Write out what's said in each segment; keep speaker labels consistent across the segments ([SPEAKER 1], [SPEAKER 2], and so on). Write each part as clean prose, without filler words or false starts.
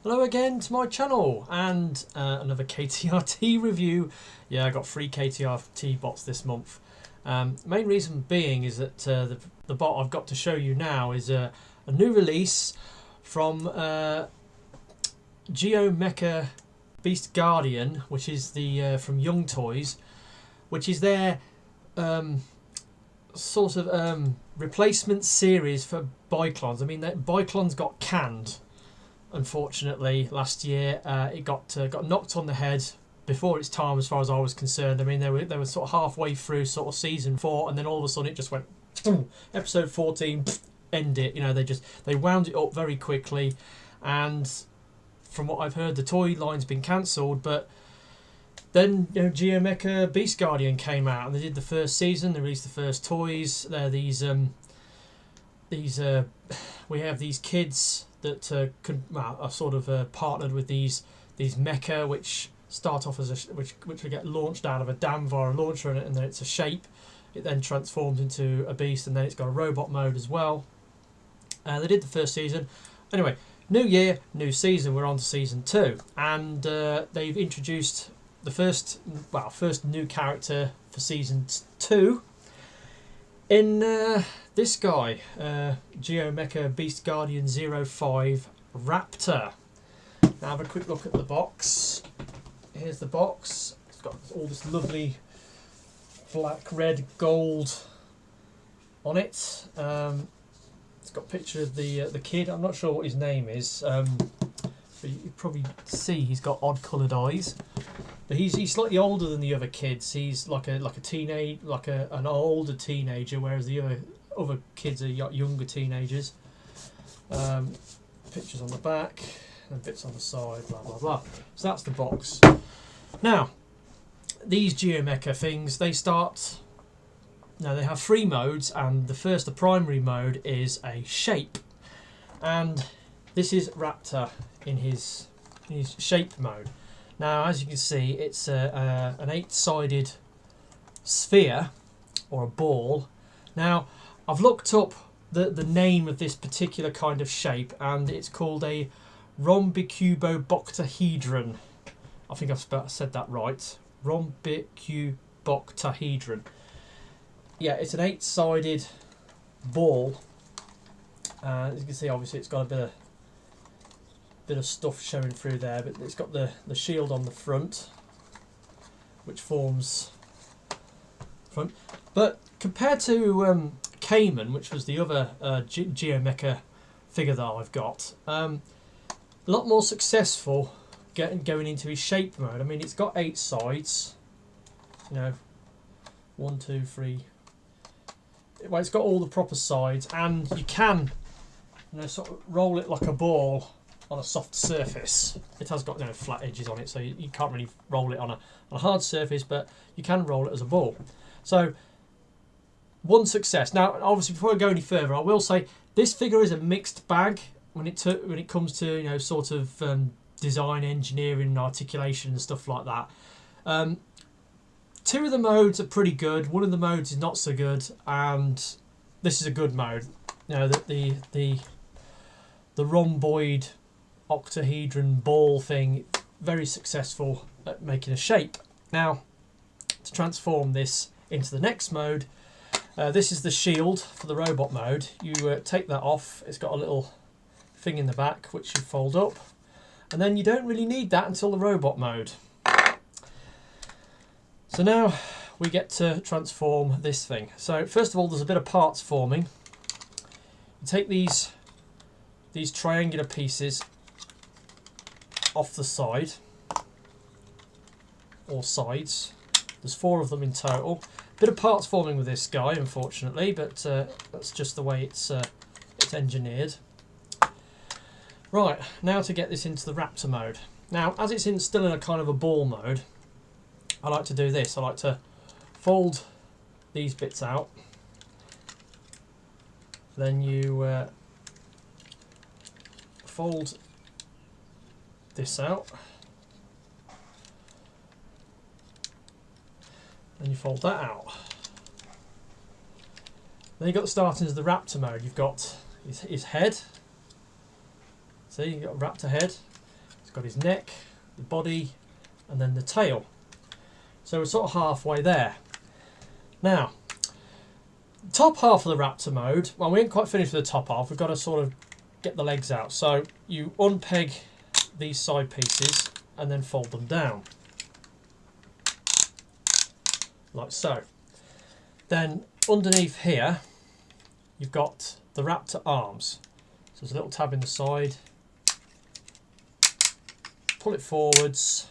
[SPEAKER 1] Hello again to my channel and another KTRT review. Yeah, I got 3 KTRT bots this month. Main reason being is that the bot I've got to show you now is a new release from Geo Mecha Beast Guardian, which is the from Young Toys, which is their sort of replacement series for Biclons. I mean, Biclons got canned, unfortunately, last year. It got knocked on the head before its time, as far as I was concerned. I mean, they were sort of halfway through sort of season 4, and then all of a sudden it just went episode 14, end it. You know, they wound it up very quickly, and from what I've heard, the toy line's been cancelled. But then, you know, Geo Mecha Beast Guardian came out, and they did the first season. They released the first toys. They're these we have these kids that are sort of partnered with these mecha, which start off as which get launched out of a dam via a launcher, and then it's a shape. It then transforms into a beast, and then it's got a robot mode as well. They did the first season. Anyway, new year, new season. We're on to season 2, and they've introduced the first new character for season 2 in this guy, Geo Mecha Beast Guardian 05 Raptor. Now have a quick look at the box. Here's the box. It's got all this lovely black, red, gold on it. It's got a picture of the kid. I'm not sure what his name is, but you probably see he's got odd coloured eyes. But he's slightly older than the other kids. He's like an older teenager, whereas the other kids are younger teenagers. Pictures on the back and bits on the side, blah blah blah. So that's the box. Now, these Geo Mecha things, they have 3 modes, and the primary mode is a shape, and this is Raptor in his shape mode. Now, as you can see, it's an 8-sided sphere or a ball. Now, I've looked up the name of this particular kind of shape, and it's called a Rhombicuboctahedron. I think I've said that right. Rhombicuboctahedron. Yeah, it's an 8-sided ball. As you can see, obviously, it's got a bit of stuff showing through there, but it's got the shield on the front, which forms front. But compared to Cayman, which was the other Geo Mecha figure that I've got, a lot more successful going into his shape mode. I mean, it's got 8 sides, you know, 1, 2, 3. Well, it's got all the proper sides, and you can, you know, sort of roll it like a ball on a soft surface. It has got, you know, flat edges on it, so you can't really roll it on a hard surface, but you can roll it as a ball. So, one success. Now, obviously, before I go any further, I will say this figure is a mixed bag when it comes to, you know, sort of design, engineering, and articulation and stuff like that. 2 of the modes are pretty good. 1 of the modes is not so good, and this is a good mode. You know, the rhomboid octahedron ball thing, very successful at making a shape. Now, to transform this into the next mode, this is the shield for the robot mode. You take that off. It's got a little thing in the back which you fold up, and then you don't really need that until the robot mode. So now we get to transform this thing. So first of all, there's a bit of parts forming. You take these triangular pieces off the side, or sides. There's 4 of them in total. Bit of parts forming with this guy, unfortunately, but that's just the way it's engineered. Right, now to get this into the Raptor mode. Now, as it's still in a kind of a ball mode, I like to do this. I like to fold these bits out. Then you fold this out. Then you fold that out. Then you've got the startings of the Raptor mode. You've got his head. See, you've got a Raptor head. It's got his neck, the body, and then the tail. So we're sort of halfway there. Now, top half of the Raptor mode, well, we ain't quite finished with the top half. We've got to sort of get the legs out. So you unpeg these side pieces and then fold them down. Like so. Then underneath here, you've got the Raptor arms. So there's a little tab in the side. Pull it forwards.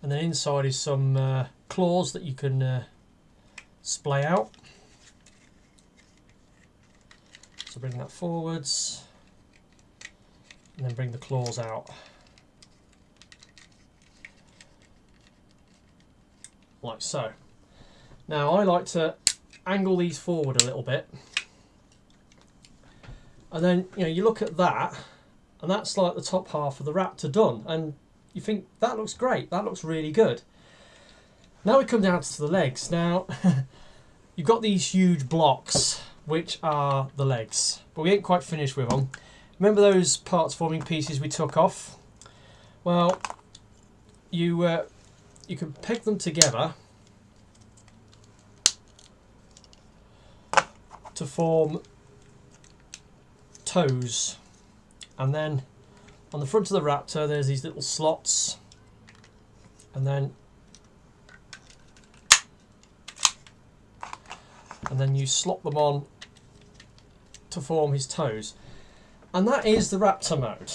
[SPEAKER 1] And then inside is some claws that you can splay out. So bring that forwards. And then bring the claws out. Like so. Now I like to angle these forward a little bit. And then, you know, you look at that, and that's like the top half of the Raptor done. And you think, that looks great, that looks really good. Now we come down to the legs. Now, you've got these huge blocks, which are the legs. But we ain't quite finished with them. Remember those parts forming pieces we took off? Well, you can peg them together to form toes, and then on the front of the Raptor there's these little slots, and then you slot them on to form his toes, and that is the Raptor mode.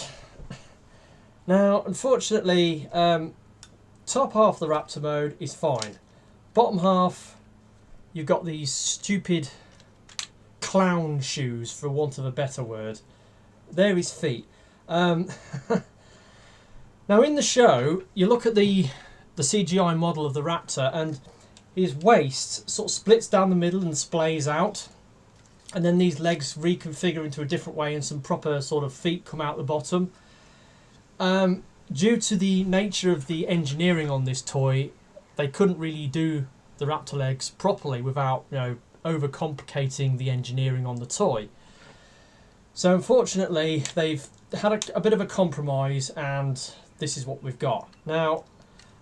[SPEAKER 1] Now unfortunately, top half of the Raptor mode is fine. Bottom half, you've got these stupid clown shoes, for want of a better word. They're his feet. Now in the show, you look at the CGI model of the Raptor, and his waist sort of splits down the middle and splays out, and then these legs reconfigure into a different way, and some proper sort of feet come out the bottom. Due to the nature of the engineering on this toy, they couldn't really do the Raptor legs properly without, you know, overcomplicating the engineering on the toy. So unfortunately they've had a bit of a compromise, and this is what we've got. Now,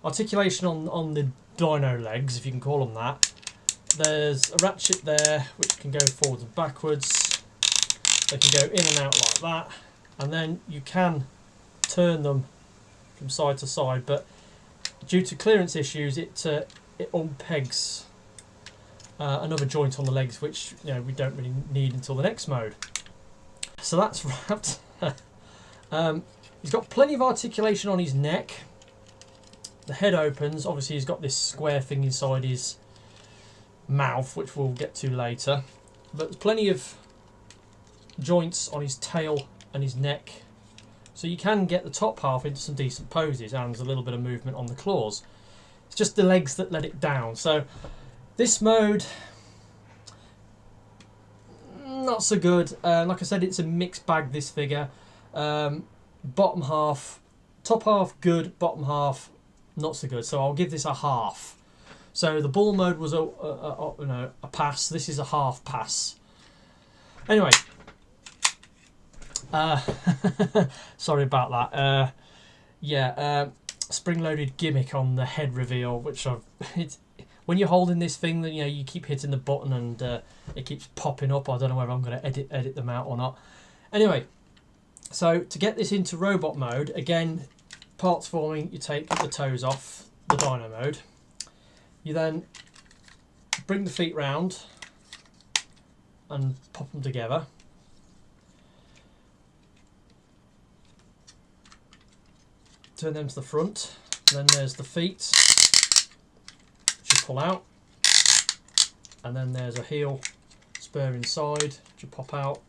[SPEAKER 1] articulation on the dino legs, if you can call them that. There's a ratchet there which can go forwards and backwards. They can go in and out like that, and then you can turn them from side to side, but due to clearance issues it unpegs another joint on the legs, which, you know, we don't really need until the next mode. So that's Raptor. He's got plenty of articulation on his neck. The head opens. Obviously he's got this square thing inside his mouth, which we'll get to later. But there's plenty of joints on his tail and his neck. So you can get the top half into some decent poses, and there's a little bit of movement on the claws. It's just the legs that let it down. So this mode, not so good. Like I said, it's a mixed bag, this figure. Bottom half, top half good, bottom half not so good. So I'll give this a half. So the ball mode was a pass. This is a half pass. Anyway, sorry about that. Spring-loaded gimmick on the head reveal, which when you're holding this thing, that, you know, you keep hitting the button and it keeps popping up. I don't know whether I'm going to edit them out or not. Anyway, so to get this into robot mode, again, parts forming, you take the toes off the dino mode. You then bring the feet round and pop them together. Turn them to the front. Then there's the feet, which you pull out. And then there's a heel spur inside, which you pop out.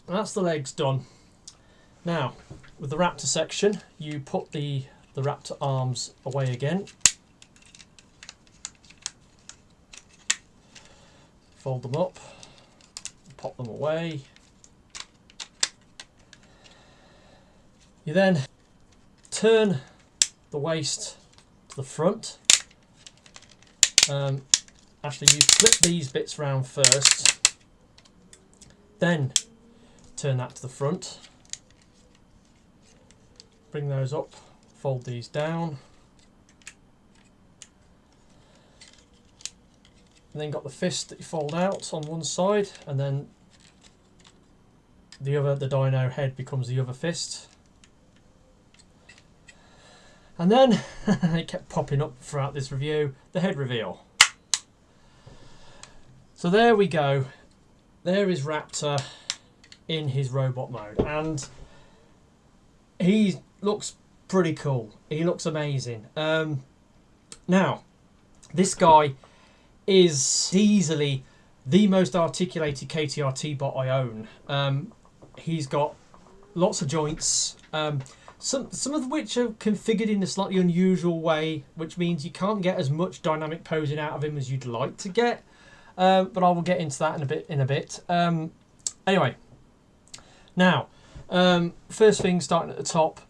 [SPEAKER 1] And that's the legs done. Now, with the Raptor section, you put the Raptor arms away again. Fold them up, pop them away. You then turn the waist to the front. Actually, you flip these bits round first. Then turn that to the front. Bring those up, fold these down. And then got the fist that you fold out on one side, and then the dino head becomes the other fist. And then it kept popping up throughout this review, the head reveal. So there we go. There is Raptor in his robot mode, and he looks pretty cool. He looks amazing. Now, this guy is easily the most articulated KTRT bot I own. He's got lots of joints, some of which are configured in a slightly unusual way, which means you can't get as much dynamic posing out of him as you'd like to get. But I will get into that in a bit. Anyway, now, first thing starting at the top,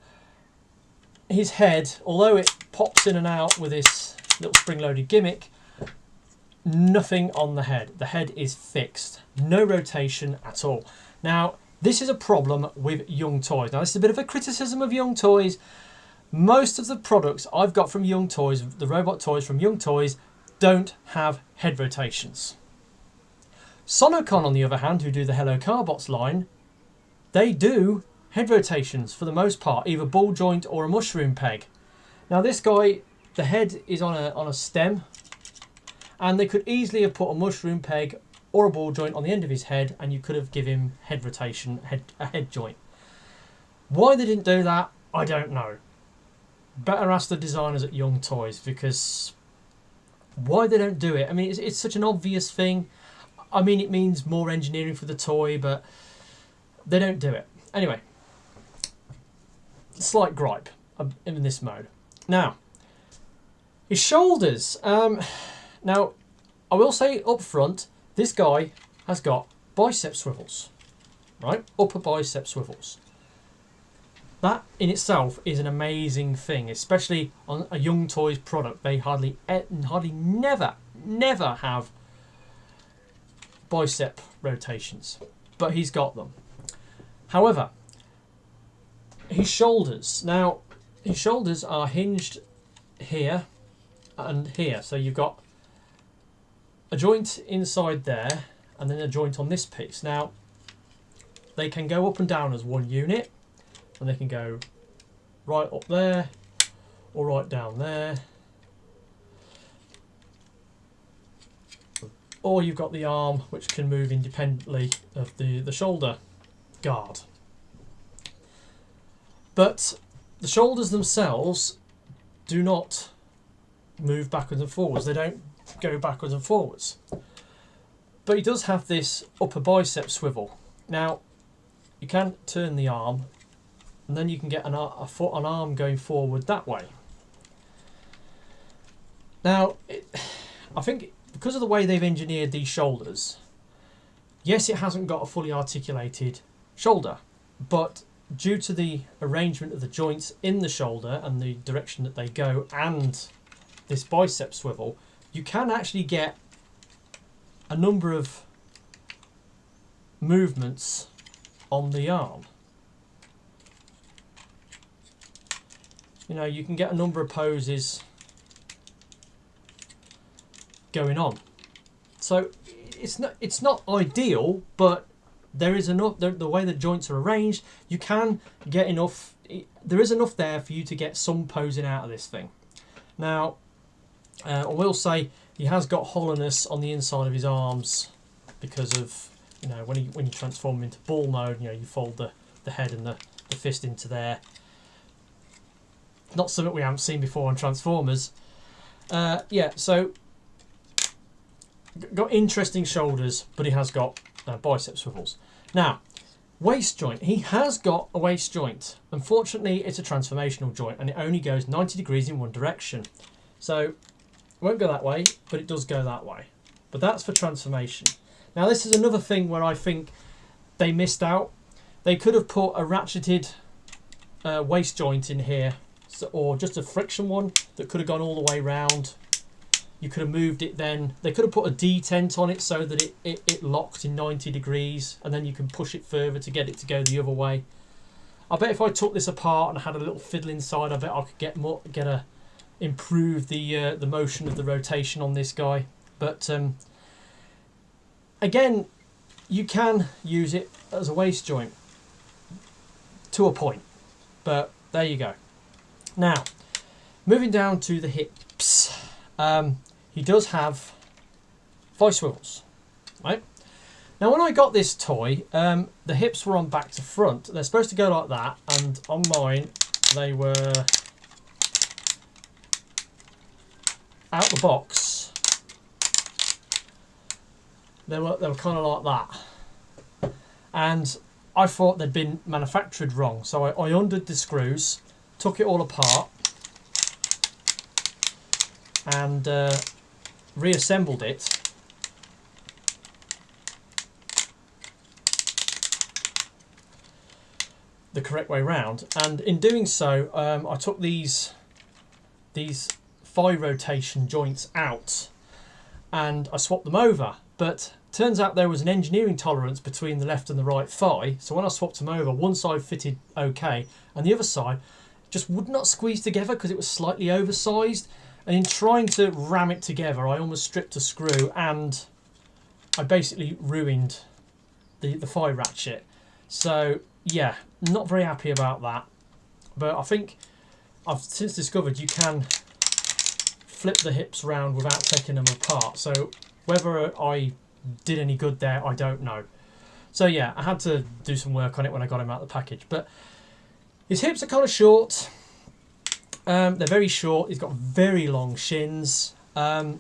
[SPEAKER 1] his head, although it pops in and out with this little spring-loaded gimmick, nothing on the head. The head is fixed. No rotation at all. Now, this is a problem with Young Toys. Now, this is a bit of a criticism of Young Toys. Most of the products I've got from Young Toys, the robot toys from Young Toys, don't have head rotations. Sonocon, on the other hand, who do the Hello Carbots line, they do head rotations for the most part, either ball joint or a mushroom peg. Now, this guy, the head is on a stem, and they could easily have put a mushroom peg or a ball joint on the end of his head, and you could have given him head rotation, a head joint. Why they didn't do that, I don't know. Better ask the designers at Young Toys, because why they don't do it? I mean, it's such an obvious thing. I mean, it means more engineering for the toy, but they don't do it. Anyway, slight gripe in this mode. Now, his shoulders. Now, I will say up front, this guy has got bicep swivels, right? Upper bicep swivels. That in itself is an amazing thing, especially on a Young Toys product. They hardly never have bicep rotations, but he's got them. However, his shoulders. Now, his shoulders are hinged here and here. So you've got a joint inside there and then a joint on this piece. Now, they can go up and down as one unit, and they can go right up there or right down there. Or you've got the arm, which can move independently of the shoulder guard. But the shoulders themselves do not move backwards and forwards. They don't go backwards and forwards. But he does have this upper bicep swivel. Now, you can turn the arm, and then you can get an arm going forward that way. Now, I think because of the way they've engineered these shoulders, yes, it hasn't got a fully articulated shoulder, but due to the arrangement of the joints in the shoulder and the direction that they go and this bicep swivel, you can actually get a number of movements on the arm. You know, you can get a number of poses going on. So it's not ideal, but there is enough. The way the joints are arranged, you can get enough. There is enough there for you to get some posing out of this thing. Now, I will say he has got hollowness on the inside of his arms because of, you know, when you transform him into ball mode, you know, you fold the head and the fist into there. Not something we haven't seen before on Transformers. Yeah, so got interesting shoulders, but he has got bicep swivels. Now, waist joint. He has got a waist joint. Unfortunately, it's a transformational joint, and it only goes 90 degrees in one direction. So, it won't go that way, but it does go that way. But that's for transformation. Now, this is another thing where I think they missed out. They could have put a ratcheted waist joint in here, or just a friction one that could have gone all the way round. You could have moved it then. They could have put a detent on it so that it locked in 90 degrees, and then you can push it further to get it to go the other way. I bet if I took this apart and had a little fiddle inside, I bet I could improve the motion of the rotation on this guy. But again, you can use it as a waist joint to a point. But there you go. Now, moving down to the hips. He does have vice swivels, right? Now, when I got this toy, the hips were on back to front. They're supposed to go like that, and on mine, they were out the box. They were kind of like that, and I thought they'd been manufactured wrong. So I undid the screws, took it all apart, and reassembled it. The correct way round, and in doing so, I took these thigh rotation joints out, and I swapped them over. But turns out there was an engineering tolerance between the left and the right thigh. So when I swapped them over, one side fitted okay, and the other side just would not squeeze together because it was slightly oversized. And in trying to ram it together, I almost stripped a screw, and I basically ruined the thigh ratchet. So yeah, not very happy about that. But I think I've since discovered you can flip the hips around without taking them apart. So whether I did any good there, I don't know. So yeah, I had to do some work on it when I got him out of the package. But his hips are kind of short. They're very short. He's got very long shins. The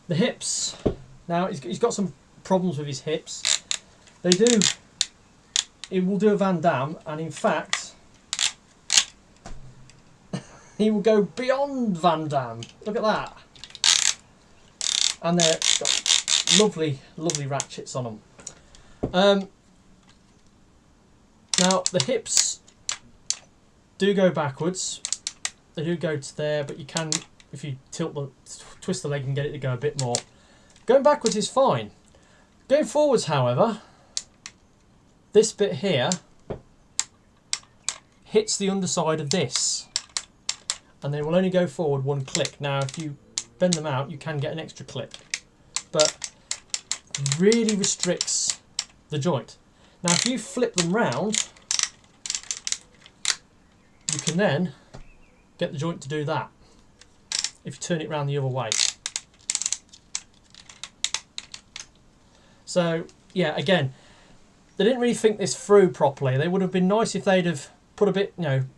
[SPEAKER 1] hips. Now he's got some problems with his hips. They do. He will do a Van Damme, and in fact, he will go beyond Van Damme. Look at that. And they're got lovely, lovely ratchets on them. Now the hips do go backwards. They do go to there, but you can, if you twist the leg and get it to go a bit more. Going backwards is fine. Going forwards, however, this bit here hits the underside of this, and they will only go forward one click. Now, if you bend them out, you can get an extra click, but really restricts the joint. Now, if you flip them round, you can then get the joint to do that if you turn it round the other way. So yeah, again, they didn't really think this through properly. They would have been nice if they'd have put a bit,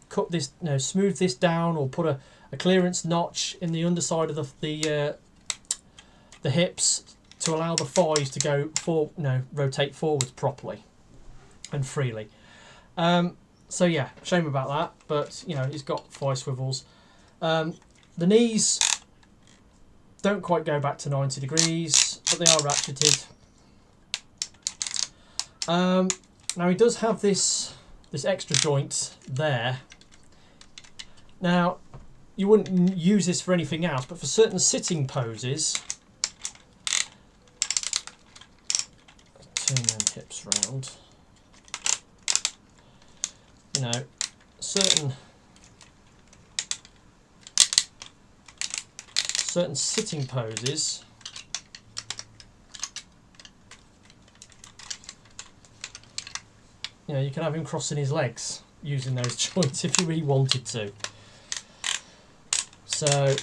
[SPEAKER 1] cut this, smooth this down, or put a clearance notch in the underside of the hips to allow the thighs to go rotate forwards properly and freely. So yeah, shame about that, but he's got thigh swivels. The knees don't quite go back to 90 degrees, but they are ratcheted. Now he does have this extra joint there. Now you wouldn't use this for anything else, but for certain sitting poses, turn them hips round. Certain sitting poses, you can have him crossing his legs using those joints if you really wanted to. So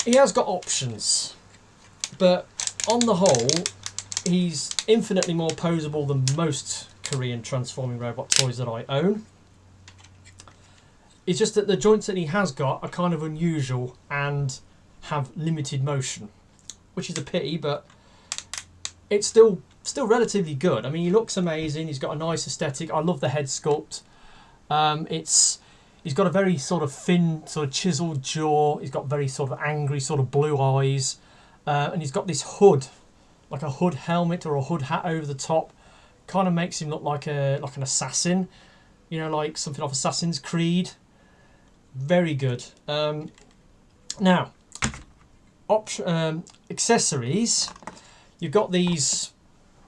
[SPEAKER 1] he has got options, but on the whole, he's infinitely more posable than most Korean transforming robot toys that I own. It's just that the joints that he has got are kind of unusual and have limited motion, which is a pity, but it's still relatively good. I mean, he looks amazing. He's got a nice aesthetic. I love the head sculpt. He's got a very sort of thin, sort of chiseled jaw. He's got very sort of angry, sort of blue eyes, and he's got this hood, like a hood helmet or a hood hat over the top. Kind of makes him look like an assassin, like something off Assassin's Creed. Very good. Now, accessories, you've got these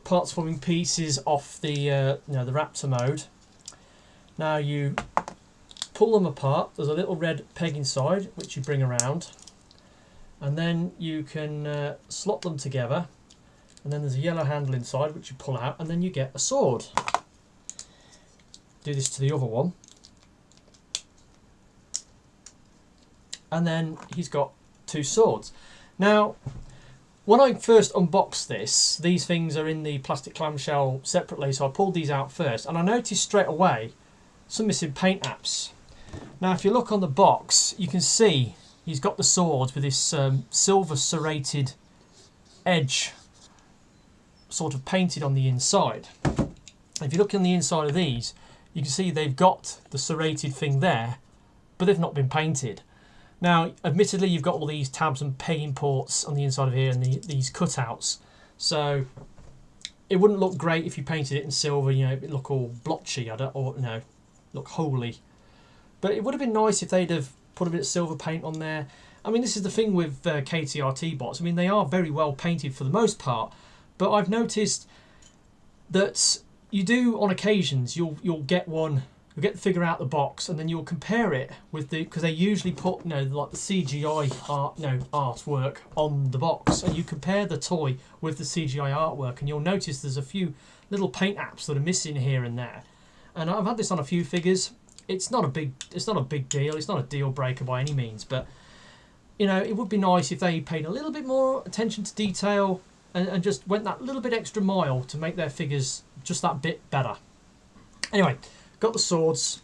[SPEAKER 1] parts forming pieces off the the Raptor Mode. Now you pull them apart. There's a little red peg inside which you bring around, and then you can slot them together, and then there's a yellow handle inside which you pull out, and then you get a sword. Do this to the other one, and then he's got 2 swords. Now, when I first unboxed this, these things are in the plastic clamshell separately, so I pulled these out first, and I noticed straight away some missing paint apps. Now, if you look on the box, you can see he's got the swords with this silver serrated edge sort of painted on the inside. If you look on the inside of these, you can see they've got the serrated thing there, but they've not been painted. Now, admittedly, you've got all these tabs and pegging ports on the inside of here and these cutouts. So it wouldn't look great if you painted it in silver, you know, it'd look all blotchy, or no, look holy. But it would have been nice if they'd have put a bit of silver paint on there. I mean, this is the thing with KTRT bots. I mean, they are very well painted for the most part, but I've noticed that you do, on occasions, you'll get one, you'll get the figure out the box, and then you'll compare it with the, because they usually put, you know, like the CGI art, artwork on the box, and you compare the toy with the CGI artwork, and you'll notice there's a few little paint apps that are missing here and there. And I've had this on a few figures. It's not a big deal. It's not a deal breaker by any means, but you know, it would be nice if they paid a little bit more attention to detail and just went that little bit extra mile to make their figures just that bit better. Anyway, got the swords.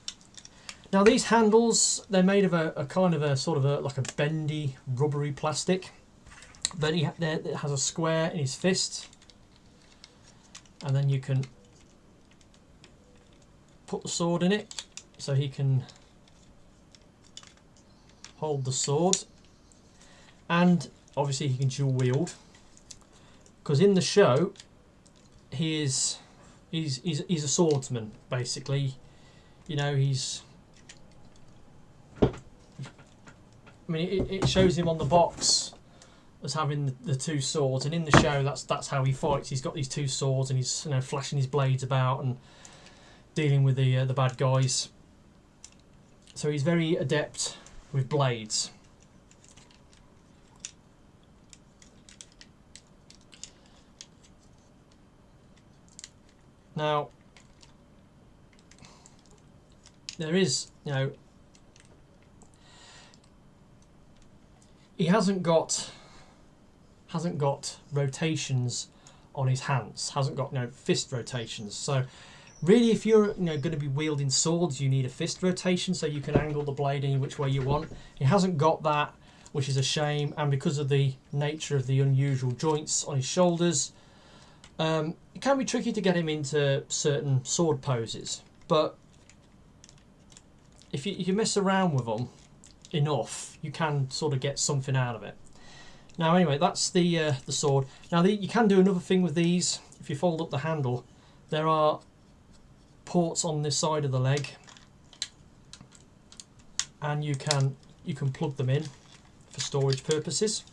[SPEAKER 1] Now these handles, they're made of a kind of a sort of a like a bendy rubbery plastic, but it has a square in his fist, and then you can put the sword in it so he can hold the sword, and obviously he can dual wield, because in the show he's a swordsman basically. You know, I mean, it shows him on the box as having the 2 swords, and in the show that's how he fights. He's got these 2 swords, and he's, you know, flashing his blades about and dealing with the bad guys. So he's very adept with blades. Now, there is, you know, he hasn't got rotations on his hands, hasn't got no fist rotations. So really, if you're, you know, going to be wielding swords, you need a fist rotation so you can angle the blade any which way you want. He hasn't got that, which is a shame, and because of the nature of the unusual joints on his shoulders, it can be tricky to get him into certain sword poses. But if you mess around with them enough, you can sort of get something out of it. Now anyway, that's the sword. Now you can do another thing with these. If you fold up the handle, there are ports on this side of the leg, and you can plug them in for storage purposes.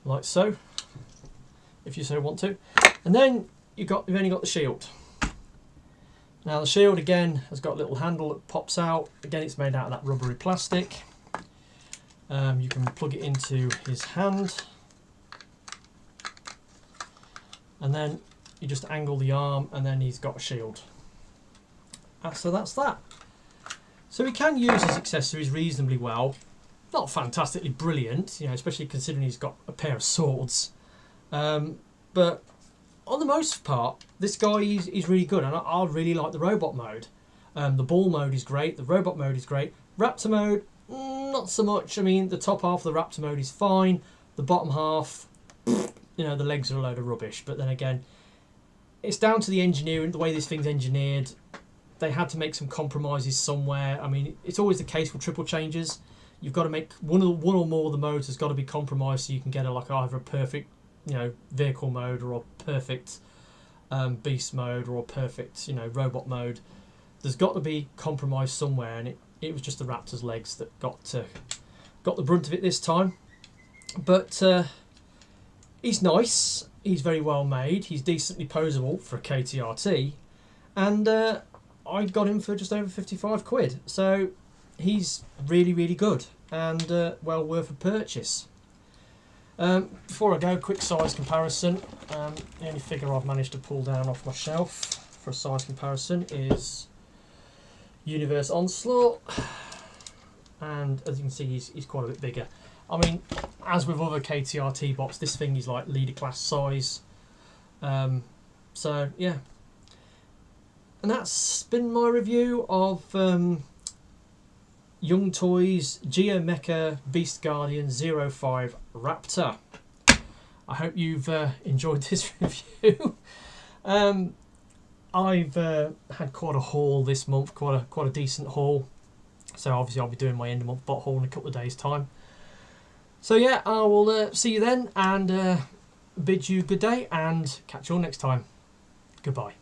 [SPEAKER 1] Like so, if you so want to. And then you've only got the shield. Now the shield again has got a little handle that pops out. Again, it's made out of that rubbery plastic. You can plug it into his hand, and then you just angle the arm, and then he's got a shield. So that's that. So he can use his accessories reasonably well. Not fantastically brilliant, you know, especially considering he's got a pair of swords. But on the most part, this guy is really good, and I really like the robot mode. The ball mode is great, the robot mode is great. Raptor mode, not so much. I mean, the top half of the Raptor mode is fine. The bottom half, you know, the legs are a load of rubbish. But then again, it's down to the engineering, the way this thing's engineered. They had to make some compromises somewhere. I mean, it's always the case with triple changes. You've got to make one or more of the modes has got to be compromised so you can get either a perfect, you know, vehicle mode, or a perfect beast mode, or a perfect, you know, robot mode. There's got to be compromise somewhere, and it was just the Raptor's legs that got the brunt of it this time. But he's nice, he's very well made, he's decently posable for a KTRT, and I got him for just over 55 quid. So he's really, really good and well worth a purchase. Before I go, quick size comparison. The only figure I've managed to pull down off my shelf for a size comparison is Universe Onslaught, and as you can see he's quite a bit bigger. I mean, as with other KTRT bots, this thing is like leader class size. So yeah, and that's been my review of Young Toys Geo Mecha Beast Guardian 05 Raptor. I hope you've enjoyed this review. I've had quite a haul this month, quite a decent haul. So obviously I'll be doing my end of month bot haul in a couple of days' time. So yeah, I will see you then, and bid you good day and catch you all next time. Goodbye.